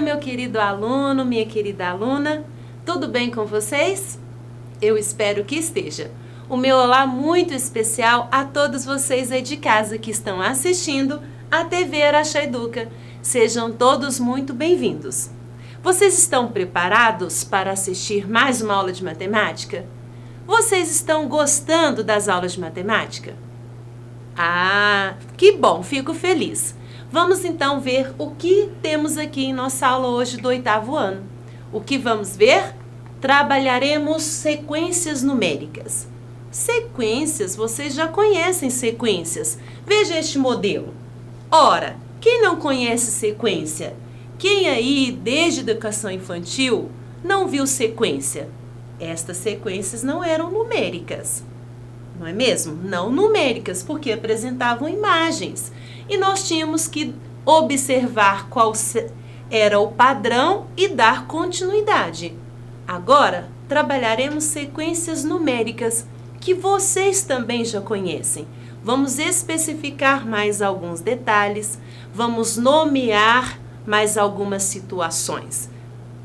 Olá, meu querido aluno, minha querida aluna, tudo bem com vocês? Eu espero que esteja. O meu olá muito especial a todos vocês aí de casa que estão assistindo a TV Araxá Educa. Sejam todos muito bem-vindos. Vocês estão preparados para assistir mais uma aula de matemática? Vocês estão gostando das aulas de matemática? Ah, que bom, fico feliz. Vamos então ver o que temos aqui em nossa aula hoje do 8º ano. O que vamos ver? Trabalharemos sequências numéricas. Sequências, vocês já conhecem sequências. Veja este modelo. Ora, quem não conhece sequência? Quem aí, desde educação infantil, não viu sequência? Estas sequências não eram numéricas. Não é mesmo? Não numéricas, porque apresentavam imagens. E nós tínhamos que observar qual era o padrão e dar continuidade. Agora, trabalharemos sequências numéricas, que vocês também já conhecem. Vamos especificar mais alguns detalhes, vamos nomear mais algumas situações.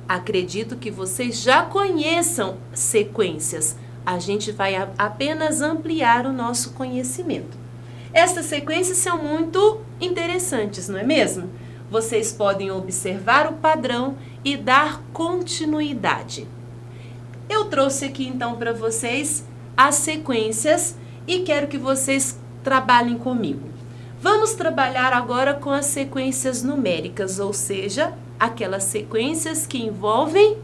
Acredito que vocês já conheçam sequências. A gente vai apenas ampliar o nosso conhecimento. Estas sequências são muito interessantes, não é mesmo? Vocês podem observar o padrão e dar continuidade. Eu trouxe aqui então para vocês as sequências e quero que vocês trabalhem comigo. Vamos trabalhar agora com as sequências numéricas, ou seja, aquelas sequências que envolvem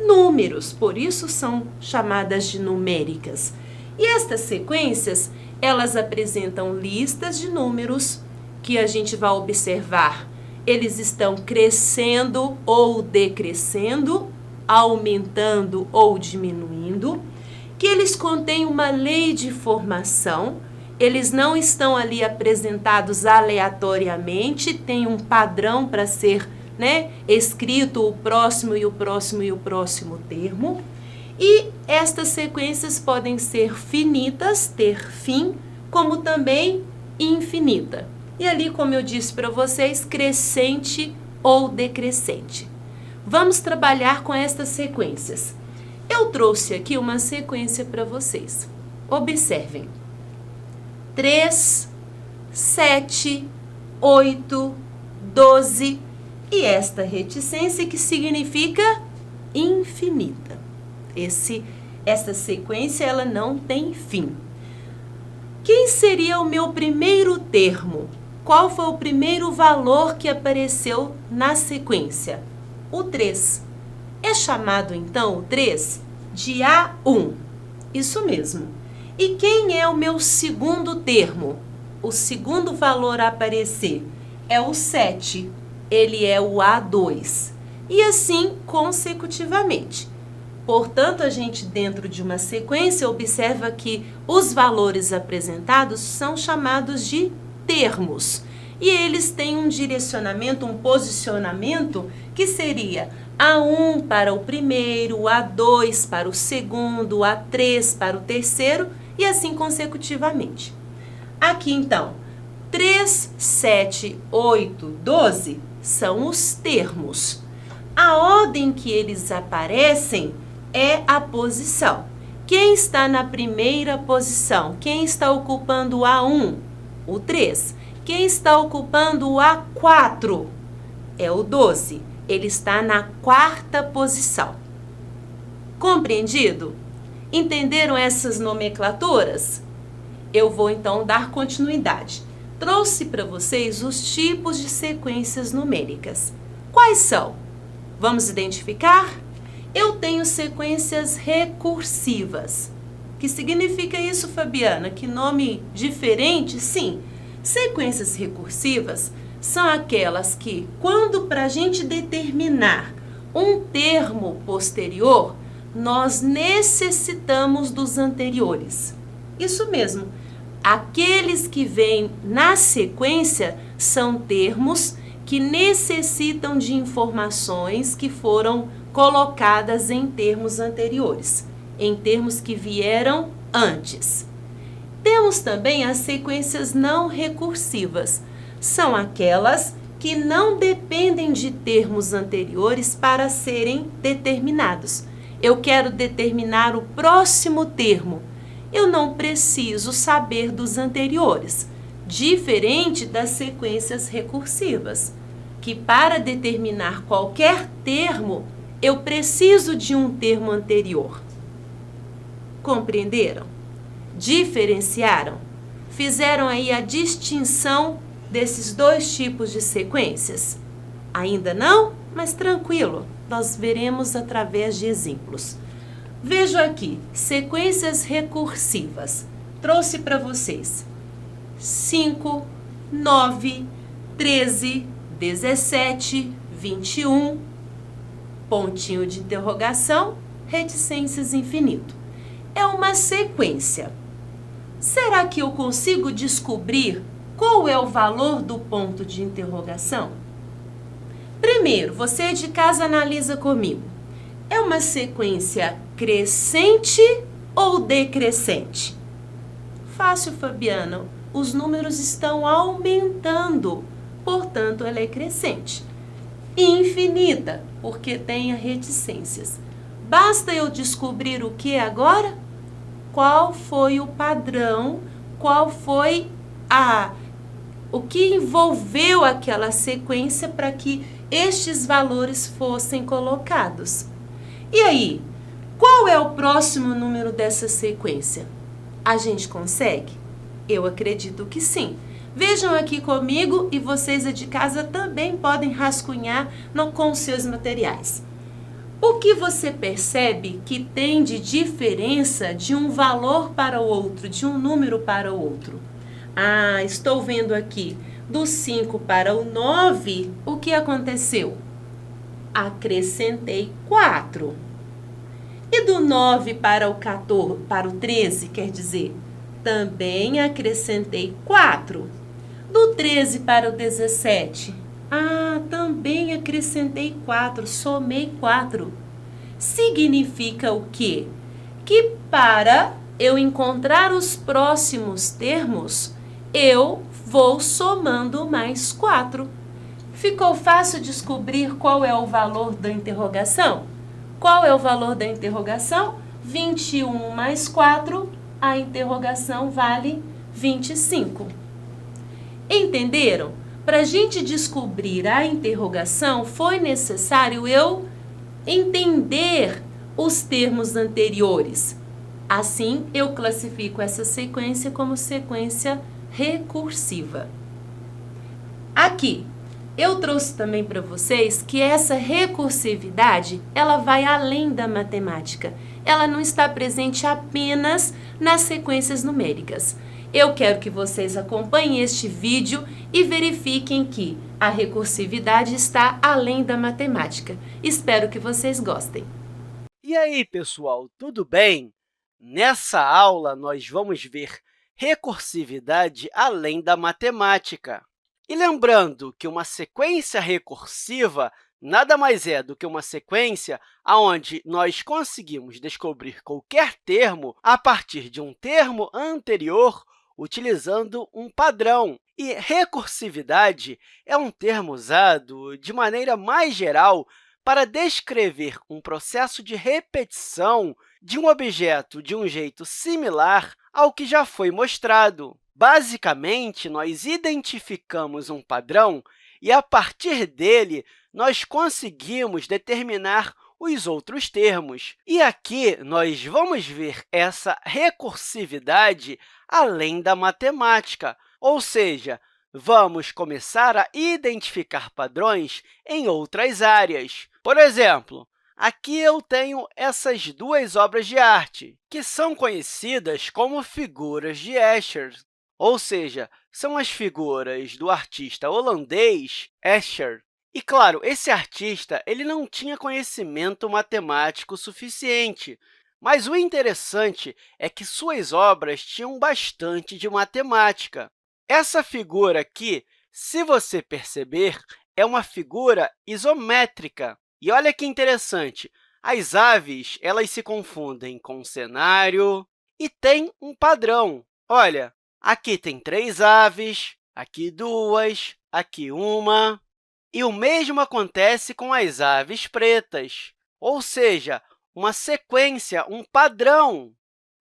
números, por isso são chamadas de numéricas. E estas sequências, elas apresentam listas de números que a gente vai observar. Eles estão crescendo ou decrescendo, aumentando ou diminuindo, que eles contêm uma lei de formação, eles não estão ali apresentados aleatoriamente, tem um padrão para ser escrito o próximo e o próximo e o próximo termo. E estas sequências podem ser finitas, ter fim, como também infinita. E ali, como eu disse para vocês, crescente ou decrescente. Vamos trabalhar com estas sequências. Eu trouxe aqui uma sequência para vocês. Observem. 3, 7, 8, 12 e esta reticência que significa infinita. Essa sequência ela não tem fim. Quem seria o meu primeiro termo? Qual foi o primeiro valor que apareceu na sequência? O 3. É chamado então o 3 de A1. Isso mesmo. E quem é o meu segundo termo? O segundo valor a aparecer é o 7. Ele é o A2. E assim consecutivamente. Portanto, a gente dentro de uma sequência observa que os valores apresentados são chamados de termos. E eles têm um direcionamento, um posicionamento que seria A1 para o primeiro, A2 para o segundo, A3 para o terceiro e assim consecutivamente. Aqui então, 3, 7, 8, 12 são os termos. A ordem que eles aparecem é a posição. Quem está na primeira posição? Quem está ocupando o A1? O 3. Quem está ocupando o A4? É o 12. Ele está na quarta posição. Compreendido? Entenderam essas nomenclaturas? Eu vou então dar continuidade. Trouxe para vocês os tipos de sequências numéricas. Quais são? Vamos identificar? Eu tenho sequências recursivas. Que significa isso, Fabiana? Que nome diferente? Sim, sequências recursivas são aquelas que, quando para a gente determinar um termo posterior, nós necessitamos dos anteriores. Isso mesmo. Aqueles que vêm na sequência são termos que necessitam de informações que foram colocadas em termos anteriores, em termos que vieram antes. Temos também as sequências não recursivas. São aquelas que não dependem de termos anteriores para serem determinados. Eu quero determinar o próximo termo. Eu não preciso saber dos anteriores, diferente das sequências recursivas, que para determinar qualquer termo, eu preciso de um termo anterior. Compreenderam? Diferenciaram? Fizeram aí a distinção desses dois tipos de sequências? Ainda não? Mas tranquilo, nós veremos através de exemplos. Vejo aqui, sequências recursivas. Trouxe para vocês 5, 9, 13, 17, 21, pontinho de interrogação, reticências infinito. É uma sequência. Será que eu consigo descobrir qual é o valor do ponto de interrogação? Primeiro, você de casa analisa comigo. É uma sequência crescente ou decrescente? Fácil, Fabiana. Os números estão aumentando, portanto, ela é crescente. Infinita, porque tem reticências. Basta eu descobrir o que agora? Qual foi o padrão, qual foi o que envolveu aquela sequência para que estes valores fossem colocados. E aí, qual é o próximo número dessa sequência? A gente consegue? Eu acredito que sim. Vejam aqui comigo e vocês de casa também podem rascunhar com os seus materiais. O que você percebe que tem de diferença de um valor para o outro, de um número para o outro? Estou vendo aqui, do 5 para o 9, o que aconteceu? Acrescentei 4. E do 9 para o 14, para o 13, quer dizer, também acrescentei 4. Do 13 para o 17, também acrescentei 4, somei 4. Significa o quê? Que para eu encontrar os próximos termos, eu vou somando mais 4. Ficou fácil descobrir qual é o valor da interrogação? Qual é o valor da interrogação? 21 mais 4, a interrogação vale 25. Entenderam? Para a gente descobrir a interrogação, foi necessário eu entender os termos anteriores. Assim, eu classifico essa sequência como sequência recursiva. Aqui, eu trouxe também para vocês que essa recursividade, ela vai além da matemática. Ela não está presente apenas nas sequências numéricas. Eu quero que vocês acompanhem este vídeo e verifiquem que a recursividade está além da matemática. Espero que vocês gostem. E aí, pessoal, tudo bem? Nessa aula, nós vamos ver recursividade além da matemática. E lembrando que uma sequência recursiva nada mais é do que uma sequência onde nós conseguimos descobrir qualquer termo a partir de um termo anterior utilizando um padrão. E recursividade é um termo usado de maneira mais geral para descrever um processo de repetição de um objeto de um jeito similar ao que já foi mostrado. Basicamente, nós identificamos um padrão e, a partir dele, nós conseguimos determinar os outros termos. E aqui nós vamos ver essa recursividade além da matemática, ou seja, vamos começar a identificar padrões em outras áreas. Por exemplo, aqui eu tenho essas duas obras de arte, que são conhecidas como figuras de Escher, ou seja, são as figuras do artista holandês Escher. E, claro, esse artista ele não tinha conhecimento matemático suficiente, mas o interessante é que suas obras tinham bastante de matemática. Essa figura aqui, se você perceber, é uma figura isométrica. E olha que interessante, as aves elas se confundem com o cenário e tem um padrão. Olha, aqui tem 3 aves, aqui 2, aqui 1. E o mesmo acontece com as aves pretas, ou seja, uma sequência, um padrão.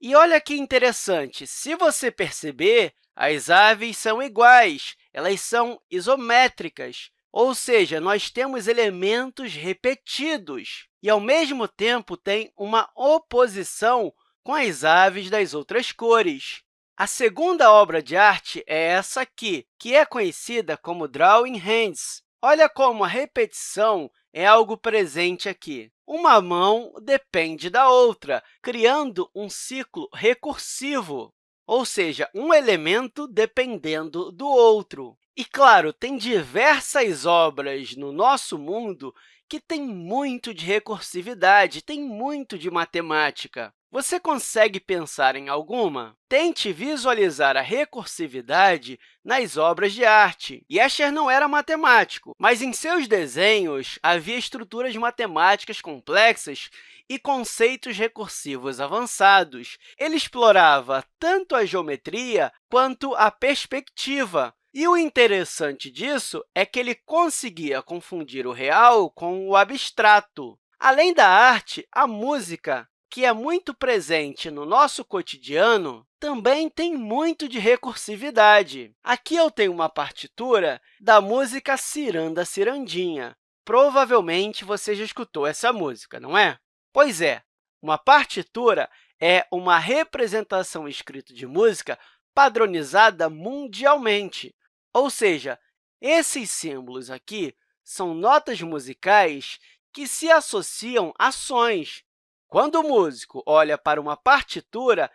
E olha que interessante, se você perceber, as aves são iguais, elas são isométricas, ou seja, nós temos elementos repetidos e, ao mesmo tempo, tem uma oposição com as aves das outras cores. A segunda obra de arte é essa aqui, que é conhecida como Drawing Hands. Olha como a repetição é algo presente aqui. Uma mão depende da outra, criando um ciclo recursivo, ou seja, um elemento dependendo do outro. E, claro, tem diversas obras no nosso mundo que têm muito de recursividade, tem muito de matemática. Você consegue pensar em alguma? Tente visualizar a recursividade nas obras de arte. Escher não era matemático, mas em seus desenhos havia estruturas matemáticas complexas e conceitos recursivos avançados. Ele explorava tanto a geometria quanto a perspectiva. E o interessante disso é que ele conseguia confundir o real com o abstrato. Além da arte, a música, que é muito presente no nosso cotidiano, também tem muito de recursividade. Aqui eu tenho uma partitura da música Ciranda Cirandinha. Provavelmente você já escutou essa música, não é? Pois é, uma partitura é uma representação escrita de música padronizada mundialmente. Ou seja, esses símbolos aqui são notas musicais que se associam a sons. Quando o músico olha para uma partitura,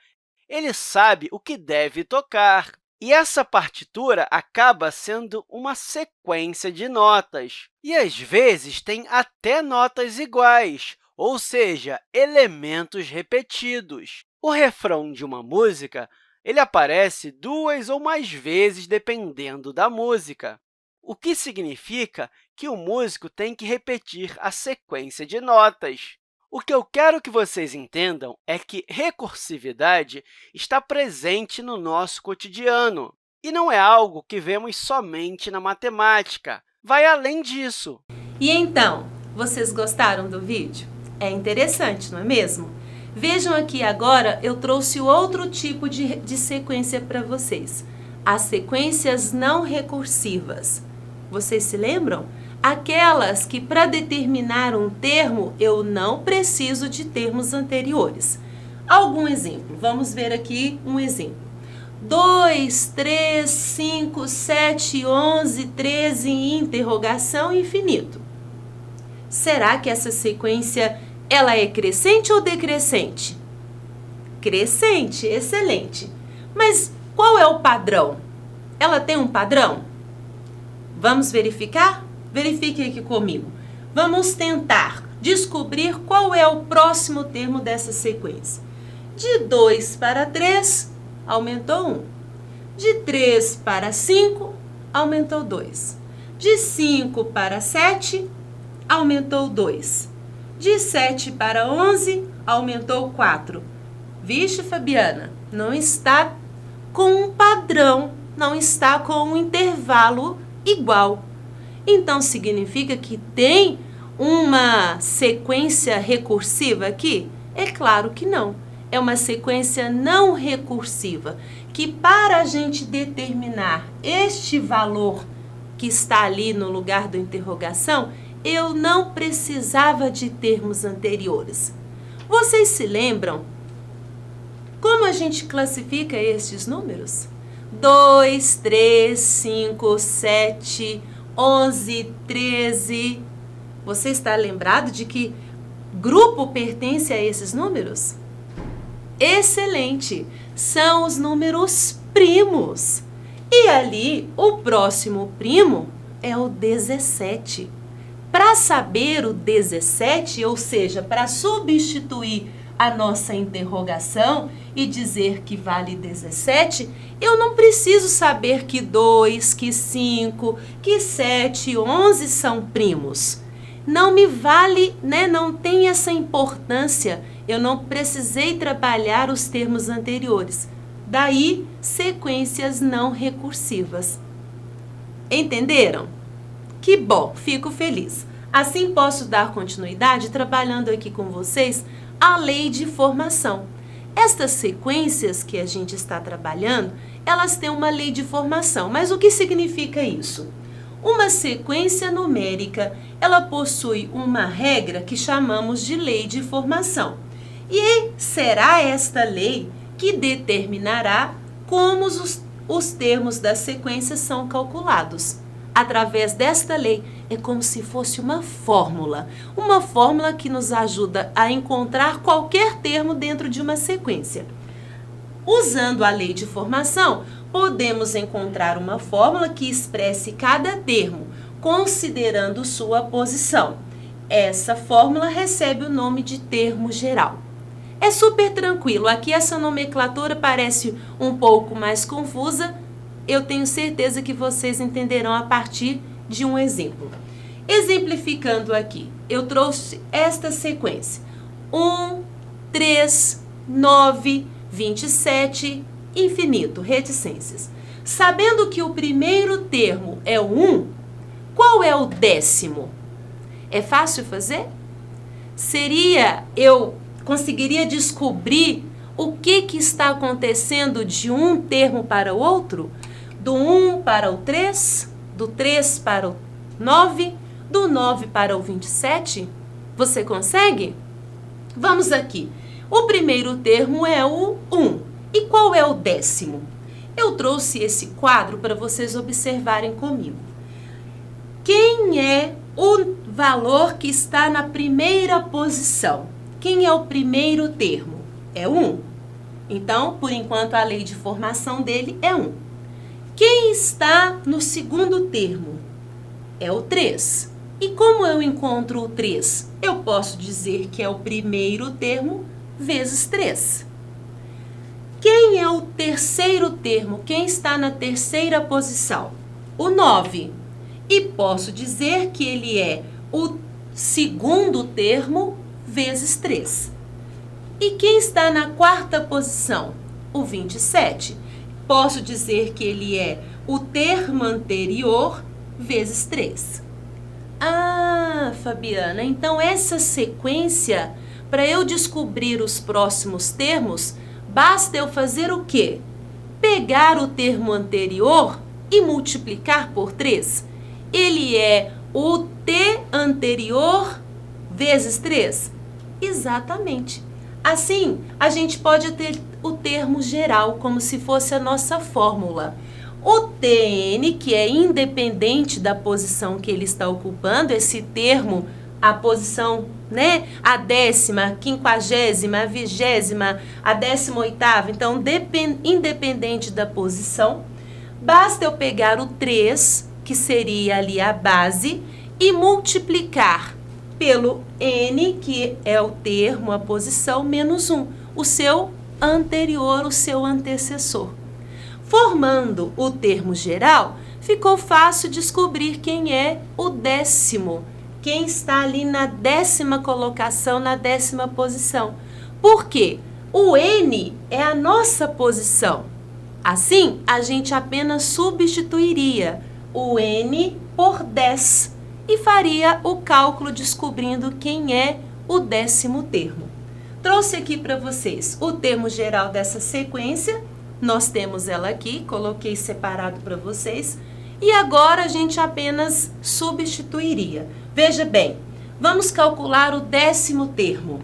ele sabe o que deve tocar. E essa partitura acaba sendo uma sequência de notas. E, às vezes, tem até notas iguais, ou seja, elementos repetidos. O refrão de uma música ele aparece 2 ou mais vezes, dependendo da música, o que significa que o músico tem que repetir a sequência de notas. O que eu quero que vocês entendam é que recursividade está presente no nosso cotidiano e não é algo que vemos somente na matemática. Vai além disso. E então, vocês gostaram do vídeo? É interessante, não é mesmo? Vejam aqui agora, eu trouxe outro tipo de sequência para vocês, as sequências não recursivas. Vocês se lembram? Aquelas que, para determinar um termo, eu não preciso de termos anteriores. Algum exemplo? Vamos ver aqui um exemplo. 2, 3, 5, 7, 11, 13, interrogação, infinito. Será que essa sequência ela é crescente ou decrescente? Crescente, excelente. Mas qual é o padrão? Ela tem um padrão? Vamos verificar? Verifique aqui comigo. Vamos tentar descobrir qual é o próximo termo dessa sequência. De 2 para 3, aumentou 1. De 3 para 5, aumentou 2. De 5 para 7, aumentou 2. De 7 para 11, aumentou 4. Vixe, Fabiana, não está com um padrão, não está com um intervalo igual. Então, significa que tem uma sequência recursiva aqui? É claro que não. É uma sequência não recursiva, que para a gente determinar este valor que está ali no lugar da interrogação, eu não precisava de termos anteriores. Vocês se lembram como a gente classifica estes números? 2, 3, 5, 7, 11, 13. Você está lembrado de que grupo pertence a esses números? Excelente! São os números primos. E ali, o próximo primo é o 17. Para saber o 17, ou seja, para substituir a nossa interrogação e dizer que vale 17, eu não preciso saber que 2, que 5, que 7, 11 são primos. Não me vale, né? Não tem essa importância. Eu não precisei trabalhar os termos anteriores. Daí, sequências não recursivas. Entenderam? Que bom, fico feliz. Assim posso dar continuidade trabalhando aqui com vocês a lei de formação. Estas sequências que a gente está trabalhando, elas têm uma lei de formação. Mas o que significa isso? Uma sequência numérica, ela possui uma regra que chamamos de lei de formação. E será esta lei que determinará como os termos da sequência são calculados. Através desta lei, é como se fosse uma fórmula que nos ajuda a encontrar qualquer termo dentro de uma sequência. Usando a lei de formação, podemos encontrar uma fórmula que expresse cada termo, considerando sua posição. Essa fórmula recebe o nome de termo geral. É super tranquilo, aqui essa nomenclatura parece um pouco mais confusa. Eu tenho certeza que vocês entenderão a partir de um exemplo. Exemplificando aqui, eu trouxe esta sequência. 1, 3, 9, 27, infinito, reticências. Sabendo que o primeiro termo é o 1, qual é o décimo? É fácil fazer? Eu conseguiria descobrir o que está acontecendo de um termo para o outro? Do 1 para o 3, do 3 para o 9, do 9 para o 27? Você consegue? Vamos aqui. O primeiro termo é o 1. E qual é o décimo? Eu trouxe esse quadro para vocês observarem comigo. Quem é o valor que está na primeira posição? Quem é o primeiro termo? É 1. Então, por enquanto, a lei de formação dele é 1. Quem está no segundo termo? É o 3. E como eu encontro o 3? Eu posso dizer que é o primeiro termo vezes 3. Quem é o terceiro termo? Quem está na terceira posição? O 9. E posso dizer que ele é o segundo termo vezes 3. E quem está na quarta posição? O 27. Posso dizer que ele é o termo anterior vezes 3. Ah, Fabiana, então essa sequência, para eu descobrir os próximos termos, basta eu fazer o quê? Pegar o termo anterior e multiplicar por 3. Ele é o T anterior vezes 3? Exatamente. Assim, a gente pode ter o termo geral, como se fosse a nossa fórmula. O TN, que é independente da posição que ele está ocupando, esse termo, a posição, né? A décima, a quinquagésima, a vigésima, a 18ª, então, independente da posição, basta eu pegar o 3, que seria ali a base, e multiplicar pelo N, que é o termo, a posição, menos 1, o seu anterior, o seu antecessor. Formando o termo geral, ficou fácil descobrir quem é o décimo, quem está ali na 10ª colocação, na 10ª posição. Por quê? O N é a nossa posição. Assim, a gente apenas substituiria o N por 10 e faria o cálculo descobrindo quem é o 10º termo. Trouxe aqui para vocês o termo geral dessa sequência. Nós temos ela aqui, coloquei separado para vocês. E agora a gente apenas substituiria. Veja bem, vamos calcular o 10º termo.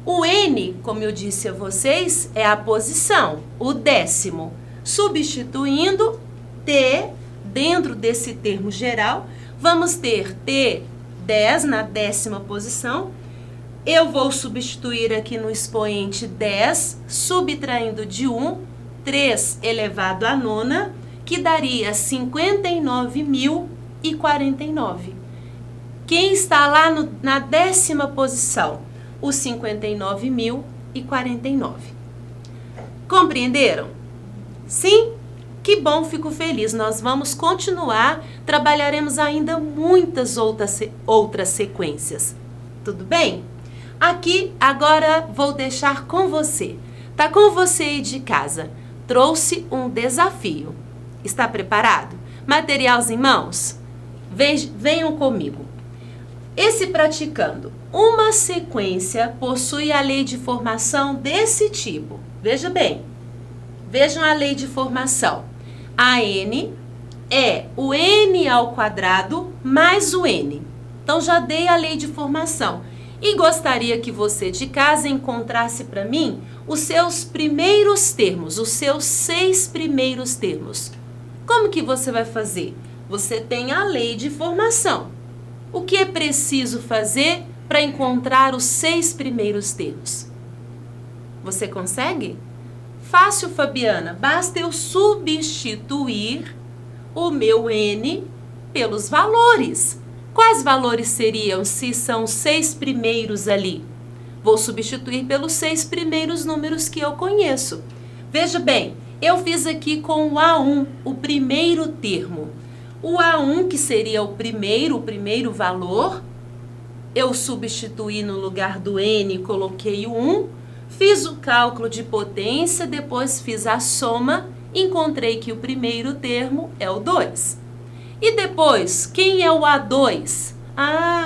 O N, como eu disse a vocês, é a posição, o décimo. Substituindo T dentro desse termo geral, vamos ter T10 na 10ª posição. Eu vou substituir aqui no expoente 10, subtraindo de 1, 3 elevado à nona, que daria 59.049. Quem está lá na 10ª posição? O 59.049. Compreenderam? Sim? Que bom, fico feliz. Nós vamos continuar, trabalharemos ainda muitas outras sequências. Tudo bem? Aqui, agora, vou deixar com você. Tá com você aí de casa. Trouxe um desafio. Está preparado? Materiais em mãos? Venham comigo. Esse praticando, uma sequência possui a lei de formação desse tipo. Veja bem, vejam a lei de formação. A n é o n ao quadrado mais o n. Então, já dei a lei de formação. E gostaria que você de casa encontrasse para mim os seus primeiros termos, os seus 6 primeiros termos. Como que você vai fazer? Você tem a lei de formação. O que é preciso fazer para encontrar os 6 primeiros termos? Você consegue? Fácil, Fabiana. Basta eu substituir o meu n pelos valores. Quais valores seriam se são 6 primeiros ali? Vou substituir pelos 6 primeiros números que eu conheço. Veja bem, eu fiz aqui com o A1, o primeiro termo. O A1, que seria o primeiro valor, eu substituí no lugar do n, coloquei o 1, fiz o cálculo de potência, depois fiz a soma, encontrei que o primeiro termo é o 2. E depois, quem é o A2?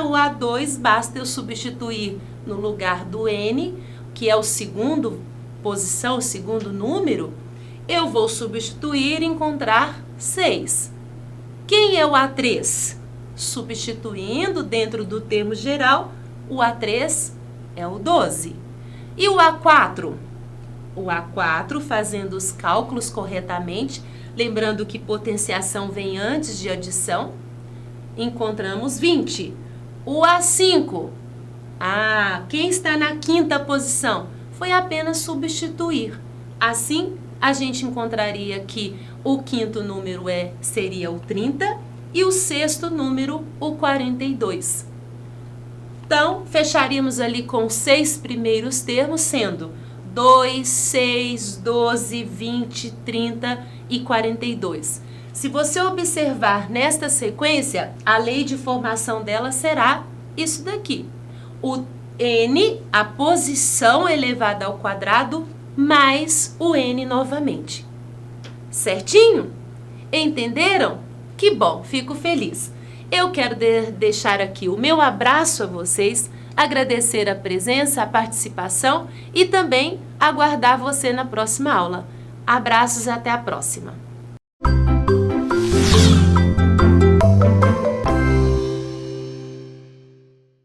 O A2 basta eu substituir no lugar do n, que é o segundo posição, o segundo número, eu vou substituir e encontrar 6. Quem é o A3? Substituindo dentro do termo geral, o A3 é o 12. E o A4? O A4, fazendo os cálculos corretamente, lembrando que potenciação vem antes de adição, encontramos 20. O A5? Quem está na 5ª posição? Foi apenas substituir. Assim, a gente encontraria que o 5º número seria o 30 e o 6º número o 42. Então, fecharíamos ali com os 6 primeiros termos, sendo 2, 6, 12, 20, 30 e 42. Se você observar nesta sequência, a lei de formação dela será isso daqui. O n, a posição elevada ao quadrado, mais o n novamente. Certinho? Entenderam? Que bom, fico feliz. Eu quero deixar aqui o meu abraço a vocês, agradecer a presença, a participação e também aguardar você na próxima aula. Abraços e até a próxima!